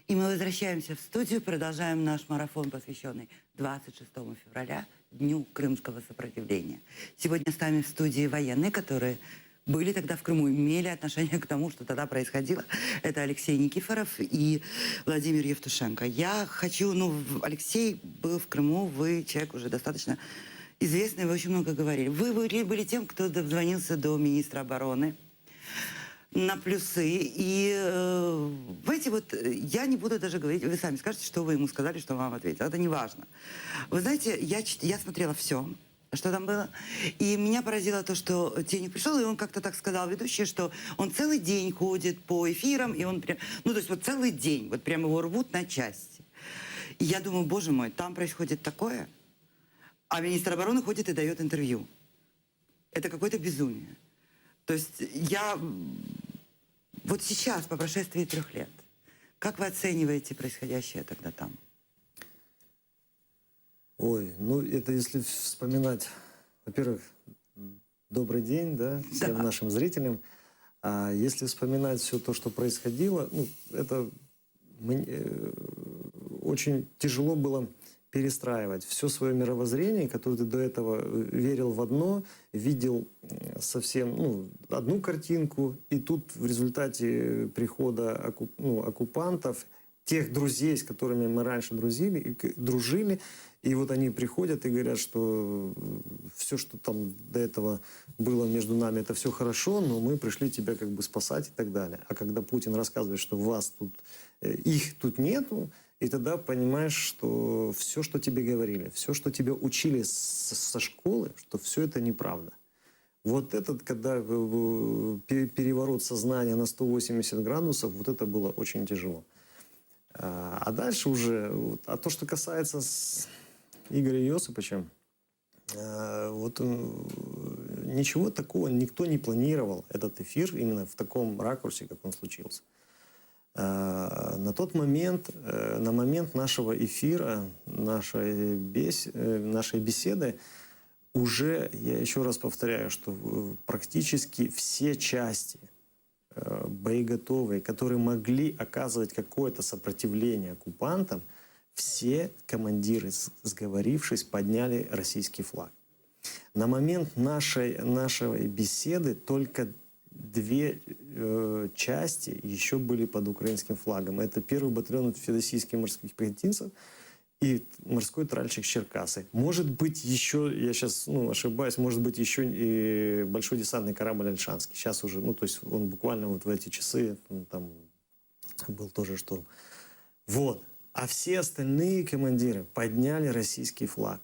И мы возвращаемся в студию, продолжаем наш марафон, посвященный 26 февраля, Дню крымского сопротивления. Сегодня с нами в студии военные, которые были тогда в Крыму, имели отношение к тому, что тогда происходило. Это Алексей Никифоров и Владимир Евтушенко. Я хочу, Алексей был в Крыму, вы человек уже достаточно известный, вы очень много говорили. Вы были тем, кто дозвонился до министра обороны на плюсы. И, знаете, вот я не буду даже говорить, вы сами скажете, что вы ему сказали, что вам ответил. Это не важно. Вы знаете, я смотрела все, что там было. И меня поразило то, что Тенев пришел, и он как-то так сказал, ведущий, что он целый день ходит по эфирам, и он прям, то есть вот целый день, вот прям его рвут на части. И я думаю, боже мой, там происходит такое, а министр обороны ходит и дает интервью. Это какое-то безумие. То есть я вот сейчас, по прошествии 3 лет, как вы оцениваете происходящее тогда там? Ой, это если вспоминать, во-первых, добрый день, да, всем нашим зрителям. А если вспоминать все то, что происходило, это очень тяжело было перестраивать все свое мировоззрение, которое ты до этого верил в одно, видел совсем одну картинку, и тут в результате прихода оккупантов, тех друзей, с которыми мы раньше дружили, и вот они приходят и говорят, что все, что там до этого было между нами, это все хорошо, но мы пришли тебя как бы спасать и так далее. А когда Путин рассказывает, что их тут нету, и тогда понимаешь, что все, что тебе говорили, все, что тебя учили со школы, что все это неправда. Вот этот, когда переворот сознания на 180 градусов, вот это было очень тяжело. А дальше уже, то, что касается Игоря Йосиповича, ничего такого никто не планировал, этот эфир, именно в таком ракурсе, как он случился. На тот момент, на момент нашего эфира, нашей беседы, уже, я еще раз повторяю, что практически все части боеготовые, которые могли оказывать какое-то сопротивление оккупантам, все командиры, сговорившись, подняли российский флаг. На момент нашей беседы только 2 части еще были под украинским флагом. Это 1-й батальон федосийских морских пехотинцев и морской тральщик Черкасы. Может быть еще, я сейчас ошибаюсь, может быть еще и большой десантный корабль Ольшанский. Сейчас уже, то есть он буквально вот в эти часы, там был тоже шторм. Вот. А все остальные командиры подняли российский флаг.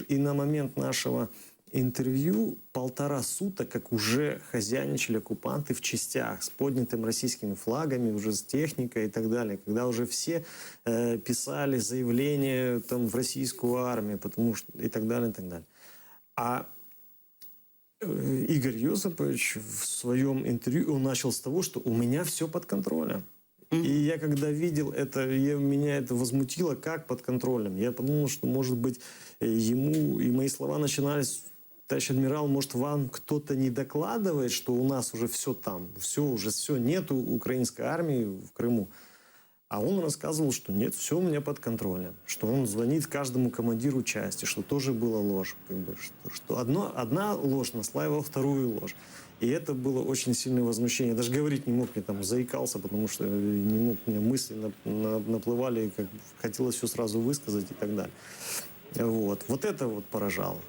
И на момент нашего интервью 1,5 суток, как уже хозяйничали оккупанты в частях с поднятыми российскими флагами, уже с техникой и так далее. Когда уже все писали заявления там, в российскую армию, и так далее, и так далее. А Игорь Йосипович в своем интервью, он начал с того, что у меня все под контролем. И я когда видел это, меня это возмутило, как под контролем. Я подумал, что, может быть, ему и мои слова начинались: товарищ адмирал, может, вам кто-то не докладывает, что у нас уже все там, все, нету украинской армии в Крыму. А он рассказывал, что нет, все у меня под контролем. Что он звонит каждому командиру части, что тоже была ложь. Что одна ложь наслаивала вторую ложь. И это было очень сильное возмущение. Я даже говорить не мог, я там заикался, потому что не мог, у меня мысли наплывали, как хотелось все сразу высказать и так далее. Вот это вот поражало.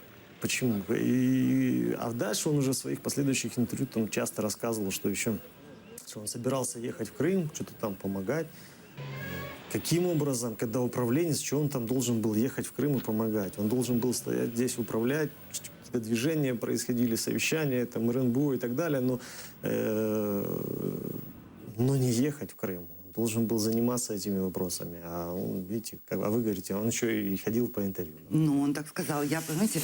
Почему? А дальше он уже в своих последующих интервью там часто рассказывал, что он собирался ехать в Крым, что-то там помогать. Каким образом, когда управленец, что он там должен был ехать в Крым и помогать? Он должен был стоять здесь, управлять, какие-то движения происходили, совещания, там, РНБО и так далее, но не ехать в Крым. Он должен был заниматься этими вопросами. А он, видите, а вы говорите, он еще и ходил по интервью. Он так сказал. Понимаете,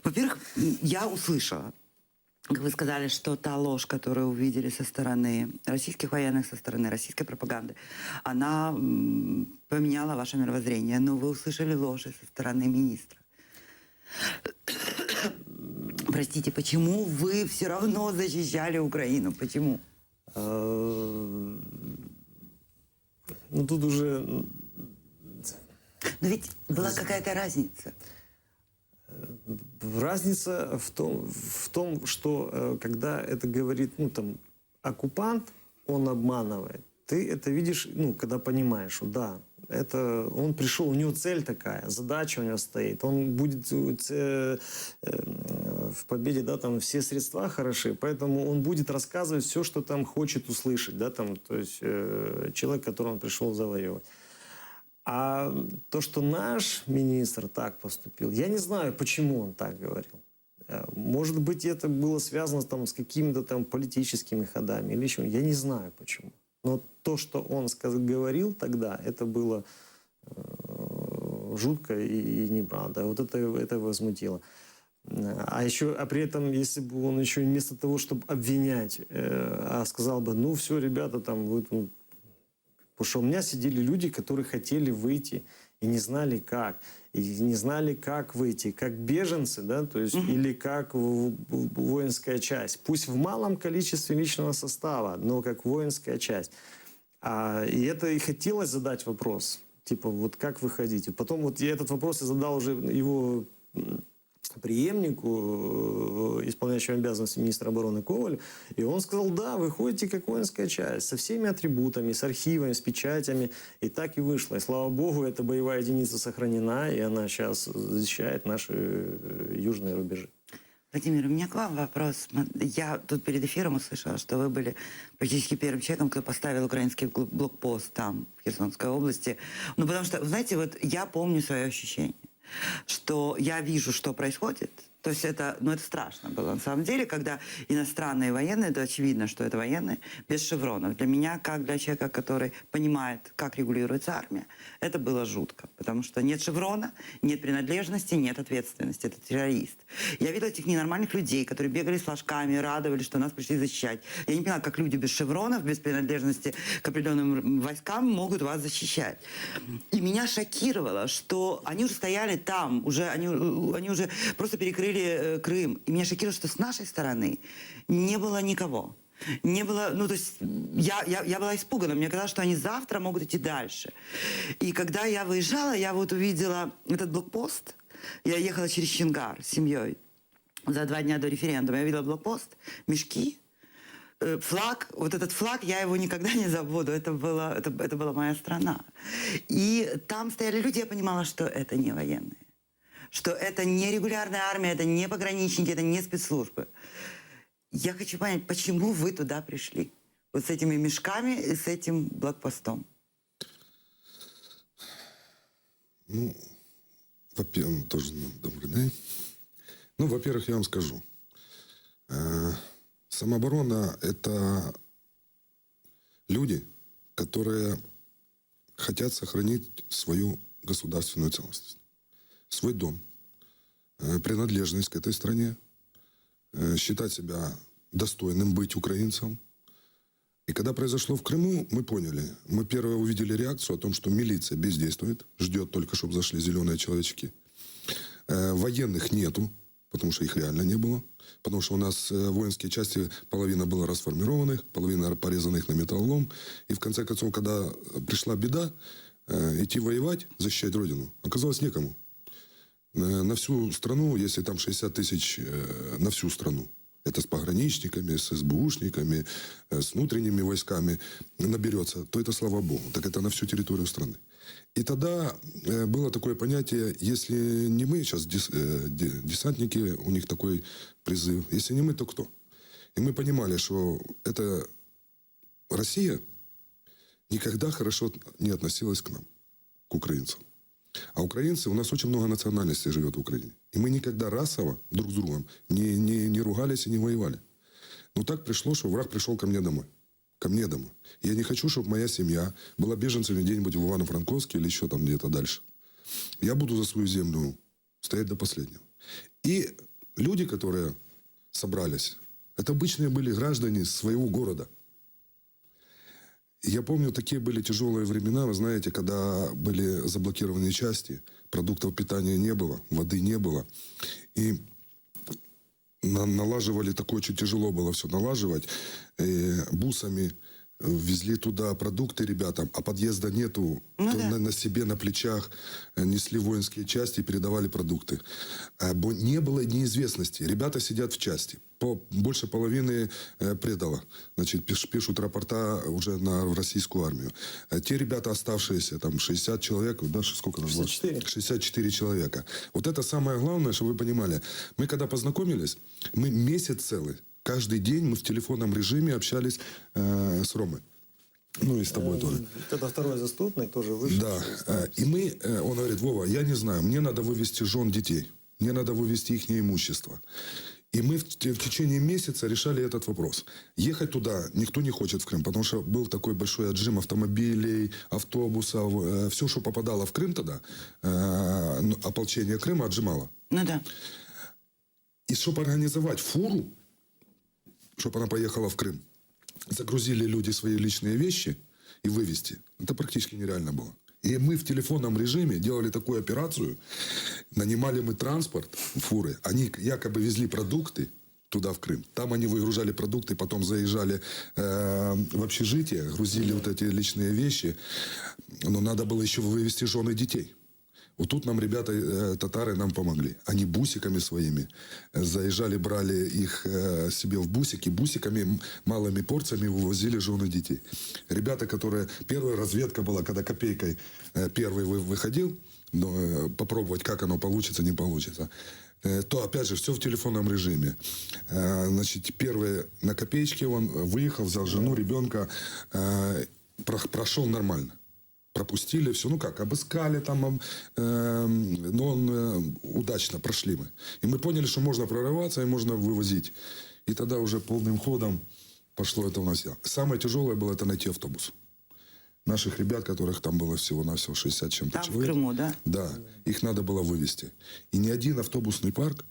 во-первых, я услышала, как вы сказали, что та ложь, которую увидели со стороны российских военных, со стороны российской пропаганды, она поменяла ваше мировоззрение. Но вы услышали ложь со стороны министра. Простите, почему вы все равно защищали Украину? Почему? Ну, тут уже... Но ведь была какая-то разница. Разница в том, что когда это говорит, ну, там, оккупант, он обманывает. Ты это видишь, ну, когда понимаешь, что да, это он пришел, у него цель такая, задача у него стоит, он будет в победе, да, там все средства хороши, поэтому он будет рассказывать все, что там хочет услышать, да, там, то есть человек, которого он пришел завоевывать. А то, что наш министр так поступил, я не знаю, почему он так говорил. Может быть, это было связано там, с какими-то там политическими ходами или еще. Я не знаю, почему. Но то, что он говорил тогда, это было жутко и неправда. Вот это возмутило. А при этом, если бы он еще вместо того, чтобы обвинять, сказал бы, ну все, ребята, там, вы тут... Потому что у меня сидели люди, которые хотели выйти и не знали как. И не знали, как выйти. Как беженцы, да, то есть, или как воинская часть. Пусть в малом количестве личного состава, но как воинская часть. И это и хотелось задать вопрос. Типа, вот как вы хотите? Потом вот я этот вопрос я задал уже его преемнику, исполняющему обязанности министра обороны Коваль, и он сказал, да, вы ходите как воинская часть, со всеми атрибутами, с архивами, с печатями, и так и вышло. И слава богу, эта боевая единица сохранена, и она сейчас защищает наши южные рубежи. Владимир, у меня к вам вопрос. Я тут перед эфиром услышала, что вы были практически первым человеком, кто поставил украинский блокпост там, в Херсонской области. Ну, потому что, знаете, вот я помню свое ощущение, что я вижу, что происходит. То есть это, ну, это страшно было на самом деле, когда иностранные военные, это очевидно, что это военные, без шевронов. Для меня, как для человека, который понимает, как регулируется армия, это было жутко. Потому что нет шеврона, нет принадлежности, нет ответственности. Это террорист. Я видела этих ненормальных людей, которые бегали с флажками, радовались, что нас пришли защищать. Я не понимаю, как люди без шевронов, без принадлежности к определенным войскам могут вас защищать. И меня шокировало, что они уже стояли там, они уже просто перекрыли Крым. И меня шокировало, что с нашей стороны не было никого. Не было, ну, то есть я была испугана. Мне казалось, что они завтра могут идти дальше. И когда я выезжала, я вот увидела этот блокпост. Я ехала через Чингар с семьей за 2 дня до референдума. Я видела блокпост, мешки, флаг. Вот этот флаг, я его никогда не забуду. Это была моя страна. И там стояли люди, я понимала, что это не военные. Что это не регулярная армия, это не пограничники, это не спецслужбы. Я хочу понять, почему вы туда пришли? Вот с этими мешками и с этим блокпостом. Ну, во-первых, тоже добрый день. Ну, во-первых, я вам скажу. Самооборона – это люди, которые хотят сохранить свою государственную целостность. Свой дом, принадлежность к этой стране, считать себя достойным быть украинцем. И когда произошло в Крыму, мы поняли, мы первое увидели реакцию о том, что милиция бездействует, ждет только, чтобы зашли зеленые человечки. Военных нету, потому что их реально не было. Потому что у нас воинские части, половина была расформированных, половина порезанных на металлолом. И в конце концов, когда пришла беда, идти воевать, защищать Родину, оказалось некому. На всю страну, если там 60 тысяч на всю страну, это с пограничниками, с СБУшниками, с внутренними войсками наберется, то это слава богу. Так это на всю территорию страны. И тогда было такое понятие, если не мы, сейчас десантники, у них такой призыв, если не мы, то кто? И мы понимали, что это Россия никогда хорошо не относилась к нам, к украинцам. А украинцы, у нас очень много национальностей живет в Украине. И мы никогда расово друг с другом не ругались и не воевали. Но так пришло, что враг пришел ко мне домой. Ко мне домой. И я не хочу, чтобы моя семья была беженцами где-нибудь в Ивано-Франковске или еще там где-то дальше. Я буду за свою землю стоять до последнего. И люди, которые собрались, это обычные были граждане своего города. Я помню, такие были тяжелые времена, вы знаете, когда были заблокированы части, продуктов питания не было, воды не было. И налаживали, такое очень тяжело было все налаживать, бусами везли туда продукты ребятам, а подъезда нету, Ну то да. на себе, на плечах несли воинские части и передавали продукты. Не было неизвестности. Ребята сидят в части. Больше половины предало. Значит, пишут рапорта уже в российскую армию. Те ребята, оставшиеся, там 60 человек, дальше сколько нас было? 64. 64 человека. Вот это самое главное, чтобы вы понимали. Мы когда познакомились, мы месяц целый, каждый день мы в телефонном режиме общались с Ромой. Ну и с тобой тоже. Это второй заступник тоже вышел. Да. И он говорит: Вова, я не знаю, мне надо вывести жен детей. Мне надо вывести их имущество. И мы в течение месяца решали этот вопрос. Ехать туда никто не хочет в Крым, потому что был такой большой отжим автомобилей, автобусов. Все, что попадало в Крым тогда, ополчение Крыма отжимало. Ну да. И чтобы организовать фуру, чтобы она поехала в Крым, загрузили люди свои личные вещи и вывезти. Это практически нереально было. И мы в телефонном режиме делали такую операцию. Нанимали мы транспорт, фуры. Они якобы везли продукты туда, в Крым. Там они выгружали продукты, потом заезжали в общежитие, грузили вот эти личные вещи. Но надо было еще вывезти жен и детей. Вот тут нам ребята, татары, нам помогли. Они бусиками своими заезжали, брали их себе в бусики. Бусиками, малыми порциями вывозили жены детей. Ребята, которые... Первая разведка была, когда копейкой первый выходил, но попробовать, как оно получится, не получится. То, опять же, все в телефонном режиме. Значит, первый на копеечке он выехал, взял жену, ребенка, прошел нормально. Пропустили все, ну как, обыскали там, но удачно прошли мы. И мы поняли, что можно прорываться и можно вывозить. И тогда уже полным ходом пошло это у нас. Самое тяжелое было это найти автобус. Наших ребят, которых там было всего-навсего 60 чем-то Там человек. в Крыму, да? Да, их надо было вывести. И ни один автобусный парк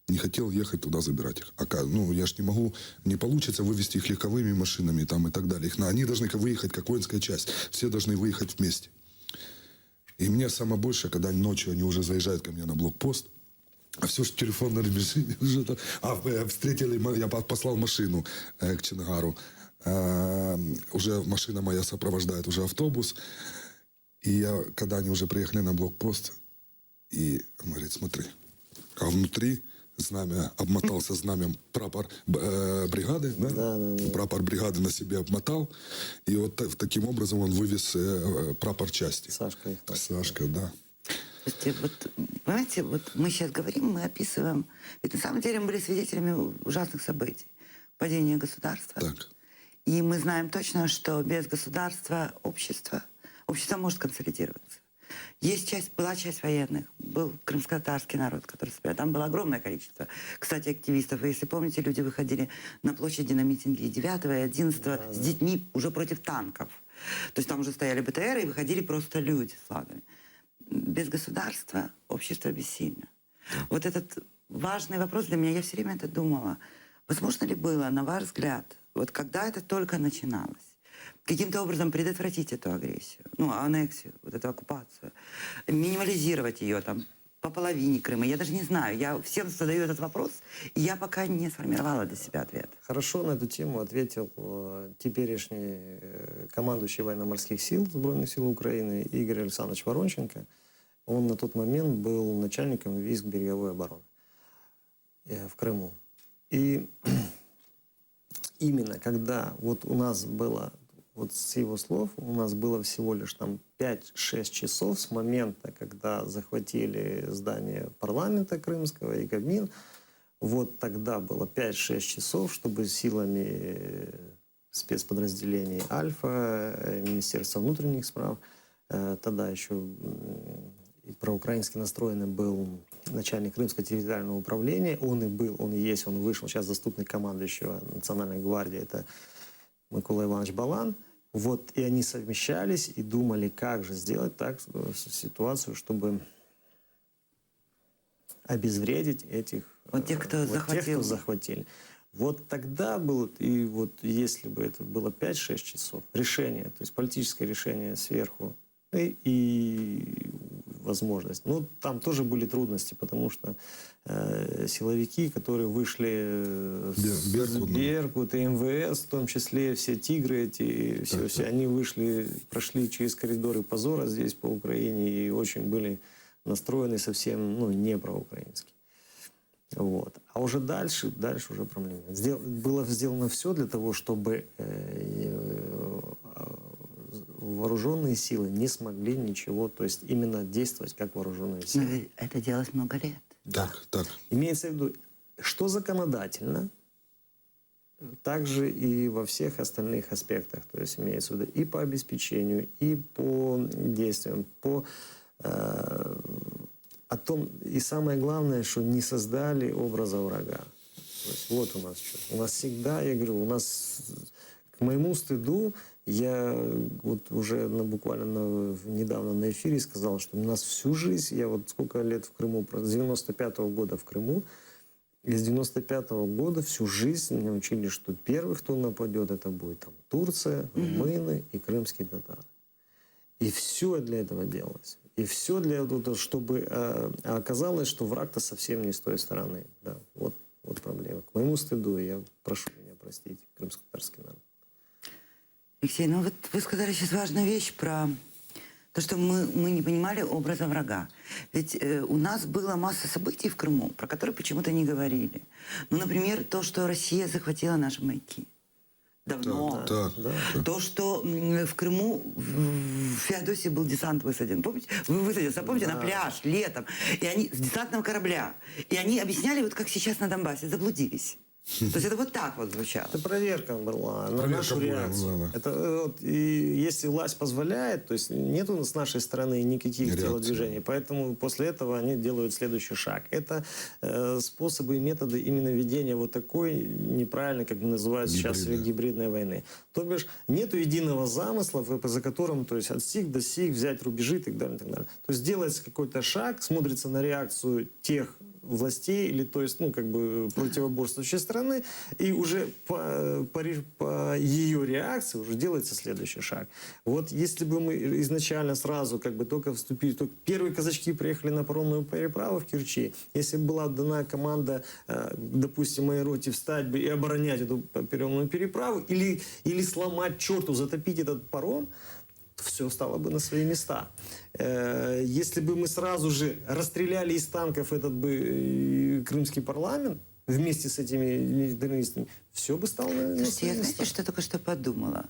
не хотел ехать туда забирать их. Ну, я ж не могу, не получится вывести их легковыми машинами там, и так далее. Они должны выехать как воинская часть. Все должны выехать вместе. И мне самое большее, когда ночью они уже заезжают ко мне на блокпост, а все в телефонном режиме уже... Встретили, я послал машину к Чонгару. Уже машина моя сопровождает уже автобус. И когда они уже приехали на блокпост, и он говорит: смотри, а внутри знамя, обмотался знаменем прапор бригады, да? Да. Прапор бригады на себе обмотал, и вот таким образом он вывез прапор части. Сашка их так. Сашка, да. Слушайте, вот, понимаете, вот мы сейчас говорим, мы описываем. Ведь на самом деле мы были свидетелями ужасных событий. Падения государства. Так. И мы знаем точно, что без государства общество может консолидироваться. Была часть военных, был крымско-татарский народ, который собирал. Там было огромное количество, кстати, активистов. И если помните, люди выходили на площади на митинги 9 и 11 с детьми уже против танков. То есть там уже стояли БТРы и выходили просто люди с флагами. Без государства общество бессильно. Вот этот важный вопрос для меня, я все время это думала. Возможно ли было, на ваш взгляд, вот когда это только начиналось, каким-то образом предотвратить эту агрессию, аннексию, вот эту оккупацию, минимализировать ее там по половине Крыма? Я даже не знаю, я всем задаю этот вопрос, и я пока не сформировала для себя ответ. Хорошо на эту тему ответил теперешний командующий военно-морских сил Сбройных сил Украины Игорь Александрович Воронченко. Он на тот момент был начальником войск береговой обороны в Крыму. И именно когда вот у нас было, вот с его слов, у нас было всего лишь там 5-6 часов с момента, когда захватили здание парламента крымского и Кабмин, вот тогда было 5-6 часов, чтобы силами спецподразделений «Альфа», Министерства внутренних справ, тогда еще и проукраински настроенный был начальник Крымского территориального управления. Он и есть, он вышел, сейчас заступник командующего Национальной гвардии, это Микола Иванович Балан. Вот, и они совмещались и думали, как же сделать так ситуацию, чтобы обезвредить этих... Вот тех, кто захватил. Тех, кто захватили. Вот тогда было, и вот если бы это было 5-6 часов, решение, то есть политическое решение сверху, и возможность. Ну, там тоже были трудности, потому что силовики, которые вышли с Беркут, да. Беркут и МВС, в том числе все тигры эти, все, они вышли, прошли через коридоры позора здесь по Украине и очень были настроены совсем, ну, не проукраински. Вот. А уже дальше уже проблем нет. Было сделано все для того, чтобы вооруженные силы не смогли ничего, то есть именно действовать как вооруженные Но силы. ведь это делалось много лет. Так. Имеется в виду, что законодательно, также и во всех остальных аспектах. То есть имеется в виду и по обеспечению, и по действиям, по о том, и самое главное, что не создали образа врага. То есть вот у нас что. У нас всегда, я говорю, у нас, к моему стыду, я вот уже буквально недавно на эфире сказал, что у нас всю жизнь, я вот сколько лет в Крыму, с 95-го года в Крыму, и с 95-го года всю жизнь меня учили, что первый, кто нападет, это будет там Турция, румыны и крымские татары. И все для этого делалось. И все для этого, чтобы оказалось, что враг-то совсем не с той стороны. Да, вот проблема. К моему стыду, я прошу меня простить, крымско-татарский народ. Алексей, ну вот вы сказали сейчас важную вещь про то, что мы не понимали образа врага. Ведь у нас была масса событий в Крыму, про которые почему-то не говорили. Ну, например, то, что Россия захватила наши маяки. Давно. Так. То, что в Крыму в Феодосии был десант высаден. Помните? Высадился, помните, на пляж летом. И они с десантного корабля. И они объясняли, вот как сейчас на Донбассе, заблудились. То есть это вот так вот звучало. Это проверка была на нашу была, реакцию. да. Это, вот, и если власть позволяет, то есть нет у нас с нашей стороны никаких Реакции. телодвижений, поэтому после этого они делают следующий шаг. Это способы и методы именно ведения вот такой неправильной, как называют сейчас, гибридной войны. То бишь нету единого замысла, за которым, то есть от сих до сих взять рубежи и так далее, и так далее. То есть делается какой-то шаг, смотрится на реакцию тех властей, или то есть, ну, как бы противоборствующей страны, и уже по ее реакции уже делается следующий шаг. Вот если бы мы изначально сразу как бы только вступили, только первые казачки приехали на паромную переправу в Керчи, если бы была дана команда, допустим, моей роте встать бы и оборонять эту паромную переправу, или сломать черту, затопить этот паром, все стало бы на свои места. Если бы мы сразу же расстреляли из танков этот бы крымский парламент вместе с этими террористами, все бы стало на Слушайте, свои я места. знаете, что только что подумала?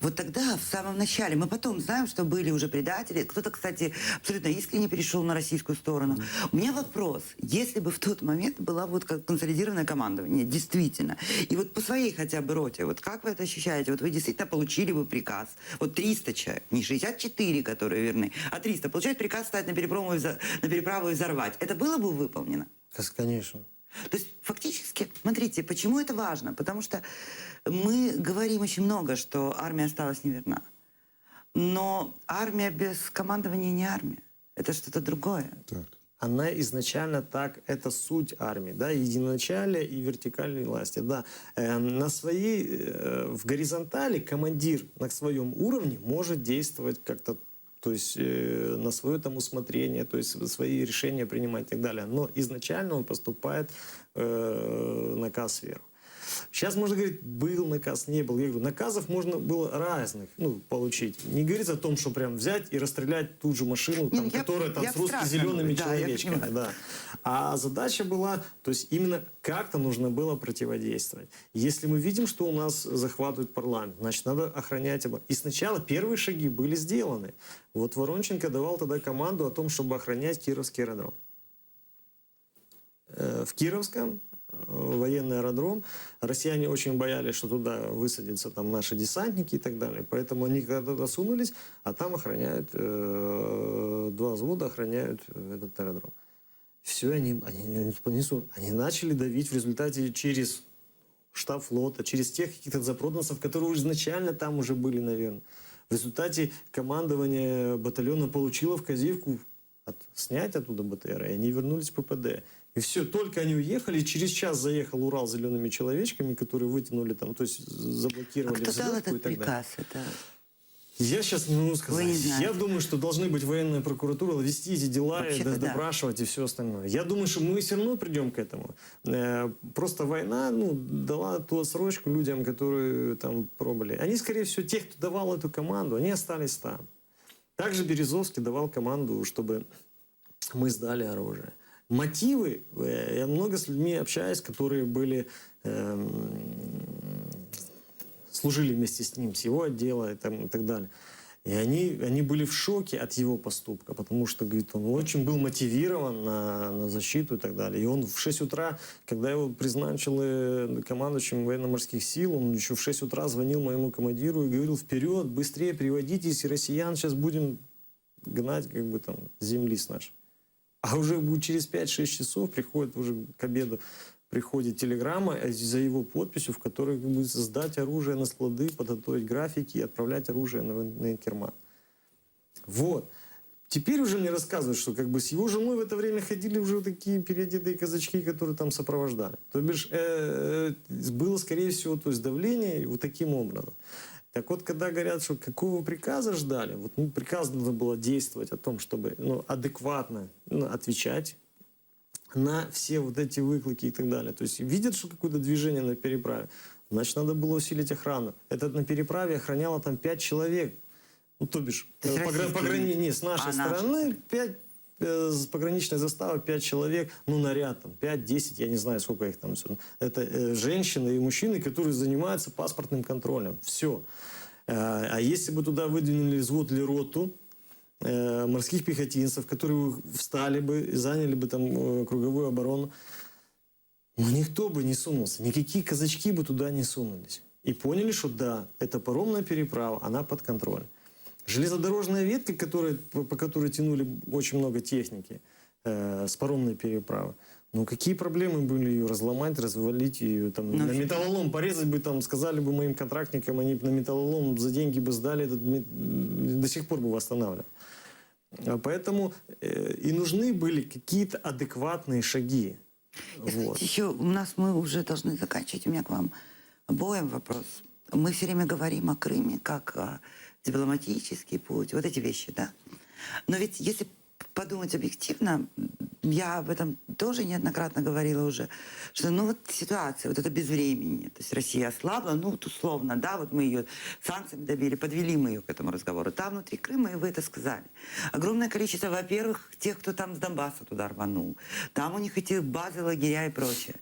Вот тогда, в самом начале, мы потом знаем, что были уже предатели. Кто-то, кстати, абсолютно искренне перешел на российскую сторону. У меня вопрос. Если бы в тот момент была вот как консолидированное командование, действительно, и вот по своей хотя бы роте, вот как вы это ощущаете? Вот вы действительно получили бы приказ. Вот 300 человек, не 64, которые верны, а 300 получают приказ встать на переправу и взорвать. Это было бы выполнено? Конечно. То есть фактически, смотрите, почему это важно? Потому что мы говорим очень много, что армия осталась неверна. Но армия без командования не армия. Это что-то другое. Так. Она изначально так, это суть армии, да, единоначалие и вертикальной власти, да. В горизонтали командир на своем уровне может действовать как-то, то есть на свое там усмотрение, то есть свои решения принимать и так далее. Но изначально он поступает наказ сверху. Сейчас можно говорить, был наказ, не был. Я говорю, наказов можно было разных получить. Не говорится о том, что прям взять и расстрелять ту же машину, там, которая там с русско-зелеными человечками. Да. А задача была, то есть именно как-то нужно было противодействовать. Если мы видим, что у нас захватывают парламент, значит, надо охранять его. И сначала первые шаги были сделаны. Вот Воронченко давал тогда команду о том, чтобы охранять Кировский аэродром. В Кировском военный аэродром. Россияне очень боялись, что туда высадятся там наши десантники и так далее. Поэтому они когда-то сунулись, а там охраняют, 2 взвода охраняют этот аэродром. Все, они начали давить в результате через штаб флота, через тех каких-то запроданцев, которые изначально там уже были, наверное. В результате командование батальона получило вказівку снять оттуда БТР, и они вернулись в ППД. И все, только они уехали, через час заехал Урал с зелеными человечками, которые вытянули там, то есть заблокировали а кто дал взрывку этот и так далее. приказ? Это... Я сейчас не могу сказать. Вы не знаете. Я думаю, что должны быть военная прокуратура, вести эти дела, и Вообще-то да. допрашивать и все остальное. Я думаю, что мы все равно придем к этому. Просто война дала ту отсрочку людям, которые там пробовали. Они, скорее всего, те, кто давал эту команду, они остались там. Также Березовский давал команду, чтобы мы сдали оружие. Мотивы, я много с людьми общаюсь, которые были... служили вместе с ним, с его отдела и так далее. И они были в шоке от его поступка, потому что, говорит, он очень был мотивирован на защиту и так далее. И он в 6 утра, когда его призначили командующим военно-морских сил, он еще в 6 утра звонил моему командиру и говорил: вперед, быстрее приводитесь, и россиян сейчас будем гнать с земли с нашей. А уже через 5-6 часов приходит уже к обеду, приходит телеграмма за его подписью, в которой сдать оружие на склады, подготовить графики и отправлять оружие на Керман. Вот. Теперь уже мне рассказывают, что с его женой в это время ходили уже такие переодетые казачки, которые там сопровождали. То бишь было, скорее всего, давление вот таким образом. Так вот, когда говорят, что какого приказа ждали, приказ нужно было действовать о том, чтобы адекватно отвечать на все вот эти выклики и так далее. То есть видят, что какое-то движение на переправе, значит, надо было усилить охрану. Это на переправе охраняло там 5 человек. То бишь, с нашей стороны 5, с пограничной заставы 5 человек, наряд там 5-10, я не знаю, сколько их там. Это женщины и мужчины, которые занимаются паспортным контролем. Все. А если бы туда выдвинули взвод или роту морских пехотинцев, которые встали бы и заняли бы там круговую оборону, никто бы не сунулся, никакие казачки бы туда не сунулись. И поняли, что да, это паромная переправа, она под контролем. Железнодорожная ветка, по которой тянули очень много техники с паромной переправы, какие проблемы были ее разломать, развалить ее, на металлолом порезать бы, сказали бы моим контрактникам, они на металлолом за деньги бы сдали, до сих пор бы восстанавливали. Поэтому и нужны были какие-то адекватные шаги. Еще мы уже должны заканчивать. У меня к вам обоим вопрос. Мы все время говорим о Крыме как о дипломатический путь, вот эти вещи, да? Но ведь если подумать объективно, я об этом тоже неоднократно говорила уже, что ситуация, это безвременье, то есть Россия ослабла, условно, да, мы ее санкциями добили, подвели мы ее к этому разговору. Там внутри Крыма, и вы это сказали, огромное количество, во-первых, тех, кто там с Донбасса туда рванул, там у них эти базы, лагеря и прочее.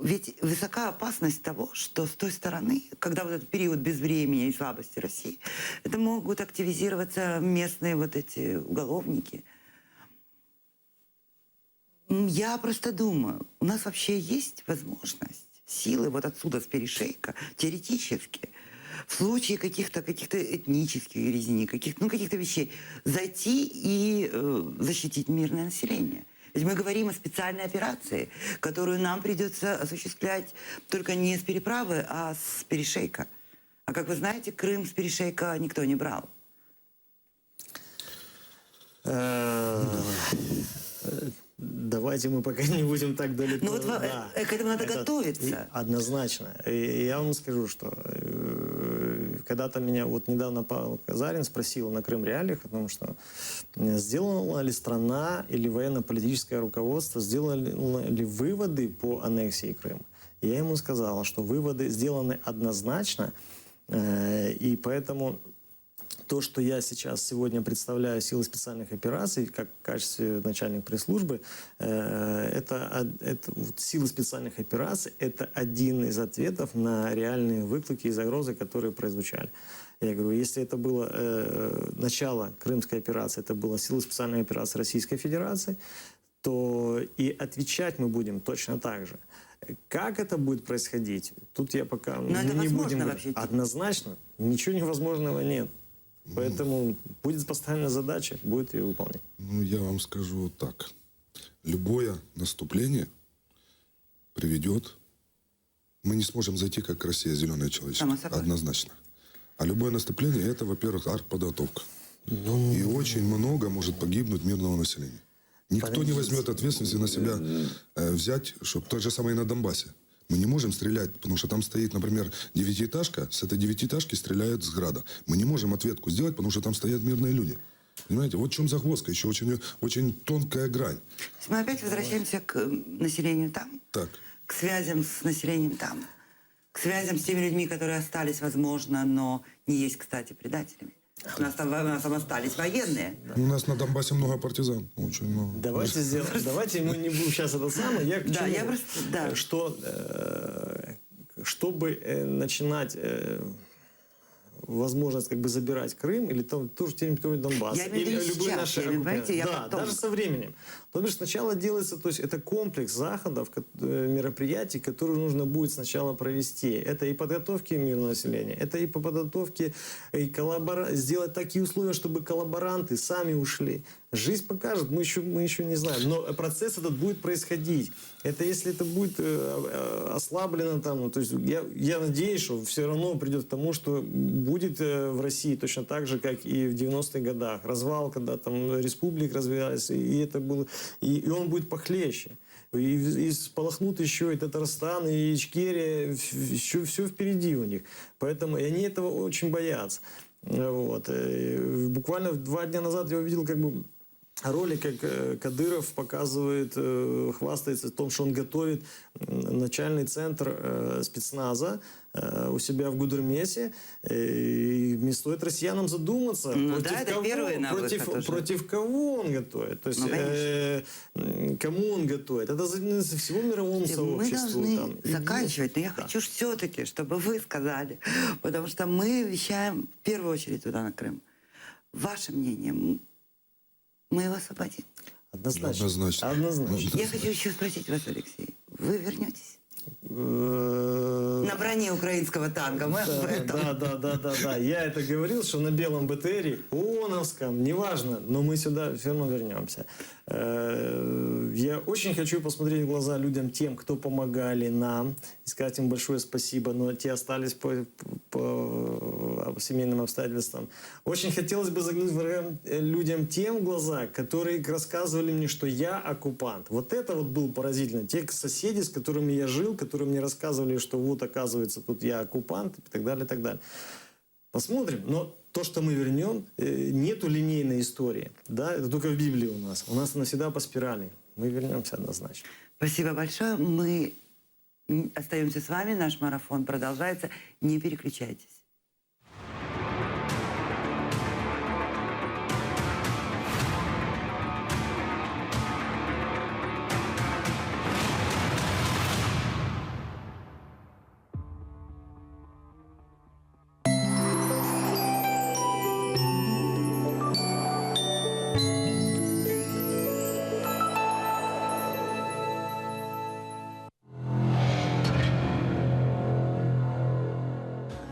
Ведь высока опасность того, что с той стороны, когда этот период безвременья и слабости России, это могут активизироваться местные эти уголовники. Я просто думаю, у нас вообще есть возможность, силы отсюда, с перешейка, теоретически, в случае каких-то этнических резни, каких-то вещей, зайти и защитить мирное население. Ведь мы говорим о специальной операции, которую нам придется осуществлять только не с переправы, а с перешейка. А как вы знаете, Крым с перешейка никто не брал. Давайте мы пока не будем так далеко. К этому надо готовиться. Однозначно. И я вам скажу, что когда-то меня недавно Павел Казарин спросил на Крым Реалиях о том, что сделала ли страна или военно-политическое руководство, сделали ли выводы по аннексии Крыма. И я ему сказал, что выводы сделаны однозначно, и поэтому то, что я сегодня представляю силы специальных операций, как в качестве начальника пресс-службы, силы специальных операций – это один из ответов на реальные выклики и загрозы, которые прозвучали. Я говорю, если это было начало Крымской операции, это было силы специальной операции Российской Федерации, то и отвечать мы будем точно так же. Как это будет происходить, тут я пока не будем говорить. Однозначно, ничего невозможного нет. Поэтому будет поставлена задача, будет ее выполнять. Я вам скажу так. Любое наступление приведет... Мы не сможем зайти, как Россия, зеленое человечество. Однозначно. А любое наступление, это, во-первых, артподготовка. И очень много может погибнуть мирного населения. Никто не возьмет ответственности на себя взять, чтобы то же самое и на Донбассе. Мы не можем стрелять, потому что там стоит, например, девятиэтажка, с этой девятиэтажки стреляют с града. Мы не можем ответку сделать, потому что там стоят мирные люди. Понимаете, вот в чем загвоздка, еще очень, очень тонкая грань. То есть мы опять возвращаемся к населению там, Так. к связям с населением там, к связям с теми людьми, которые остались, возможно, но не есть, кстати, предателями. У нас там остались военные. У нас на Донбассе много партизан, очень много. Давайте сделаем. Давайте мы не будем сейчас это самое. Я к Да, чему? я просто, да. Что, чтобы начинать возможность как бы забирать Крым или там ту же территорию Донбасса, Я имею в или виду любой сейчас, наш я имею в виду, я да, потом. даже со временем. То бишь сначала делается, то есть это комплекс заходов, мероприятий, которые нужно будет сначала провести. Это и подготовки мирного населения, это и по подготовке, и сделать такие условия, чтобы коллаборанты сами ушли. Жизнь покажет, мы еще не знаем. Но процесс этот будет происходить. Это если это будет ослаблено там, ну, то есть я надеюсь, что все равно придет к тому, что будет в России точно так же, как и в 90-х годах. Развал, когда там республик развивались, и это было, и он будет похлеще. И сполохнут еще и Татарстан, и Ичкерия, все впереди у них. Поэтому и они этого очень боятся. Вот. И буквально 2 дня назад я увидел как бы ролик, как Кадыров показывает, хвастается о том, что он готовит начальный центр спецназа у себя в Гудермесе. И не стоит россиянам задуматься, Ну да, это первый на выход уже. против кого он готовит. То есть, кому он готовит. Это за всего мировому сообществу. Мы должны там. И заканчивать, но я хочу все-таки, чтобы вы сказали, потому что мы вещаем в первую очередь туда, на Крым. Ваше мнение, мы его освободим. Однозначно. Однозначно. Однозначно. Я хочу еще спросить вас, Алексей, вы вернетесь? На броне украинского танка. Мы об этом. Да. Я это говорил, что на белом БТРе, ООНовском, неважно, но мы сюда все равно вернемся. Я очень хочу посмотреть в глаза людям, тем, кто помогали нам, и сказать им большое спасибо, но те остались по семейным обстоятельствам. Очень хотелось бы заглянуть людям тем в глаза, которые рассказывали мне, что я оккупант. Вот это вот было поразительно. Те соседи, с которыми я жил, которые мне рассказывали, что вот, оказывается, тут я оккупант, и так далее, и так далее. Посмотрим. Но то, что мы вернем, нету линейной истории. Да? Это только в Библии у нас. У нас она всегда по спирали. Мы вернемся однозначно. Спасибо большое. Мы остаемся с вами. Наш марафон продолжается. Не переключайтесь.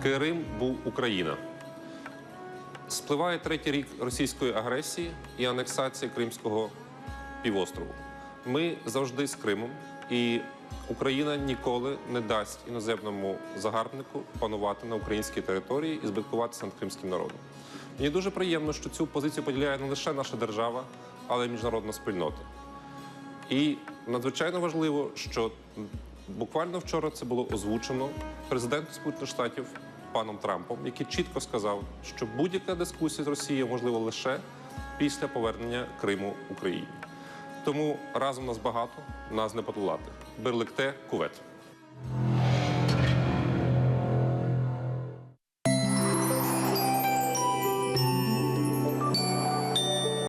Крим був Україна. Спливає 3-й рік російської агресії і анексації Кримського півострову. Ми завжди з Кримом, і Україна ніколи не дасть іноземному загарбнику панувати на українській території і збиткуватися над кримським народом. Мені дуже приємно, що цю позицію поділяє не лише наша держава, але й міжнародна спільнота. І надзвичайно важливо, що буквально вчора це було озвучено президентом Сполучених Штатів паном Трампом, який чітко сказав, що будь-яка дискусія з Росією можлива лише після повернення Криму Україні. Тому разом нас багато, нас не подолати. Берликте, кувет.